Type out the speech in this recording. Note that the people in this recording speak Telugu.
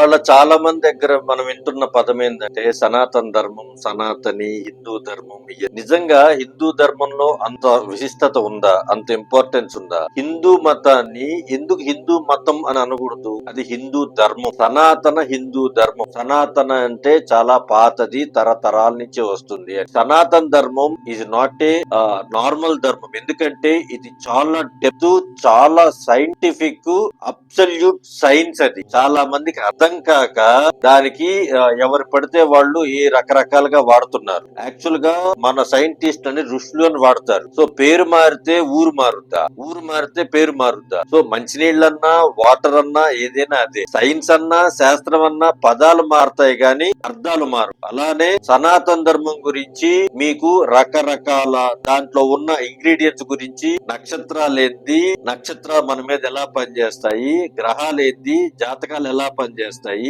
ఇవాళ చాలా మంది దగ్గర మనం వింటున్న పదం ఏంటంటే సనాతన ధర్మం, సనాతని, హిందూ ధర్మం. నిజంగా హిందూ ధర్మంలో అంత విశిష్టత ఉందా? అంత ఇంపార్టెన్స్ ఉందా? హిందూ మతాన్ని ఎందుకు హిందూ మతం అని అనకూడదు? అది హిందూ ధర్మం, సనాతన హిందూ ధర్మం. సనాతన అంటే చాలా పాతది, తరతరాల నుంచి వస్తుంది. సనాతన ధర్మం ఈజ్ నాట్ ఏ నార్మల్ ధర్మం. ఎందుకంటే ఇది చాలా డెప్త్, చాలా సైంటిఫిక్, అబ్సల్యూట్ సైన్స్. అది చాలా మందికి అర్థం కాక దానికి ఎవరు పడితే వాళ్ళు ఏ రకరకాలుగా వాడుతున్నారు. యాక్చువల్ గా మన సైంటిస్ట్ అని ఋషులు అని వాడతారు. సో పేరు మారితే ఊరు మారుద్దా, ఊరు మారితే పేరు మారుద్దా? సో మంచినీళ్ళన్నా, వాటర్ అన్నా, ఏదైనా అదే. సైన్స్ అన్నా, శాస్త్రం అన్నా పదాలు మారుతాయి గాని అర్థాలు మారు. అలానే సనాతన ధర్మం గురించి మీకు రకరకాల దాంట్లో ఉన్న ఇంగ్రీడియంట్స్ గురించి, నక్షత్రాలు ఏంది, నక్షత్రాలు మన మీద ఎలా పనిచేస్తాయి, గ్రహాలు ఏంది, జాతకాలు ఎలా పనిచేస్తాయి,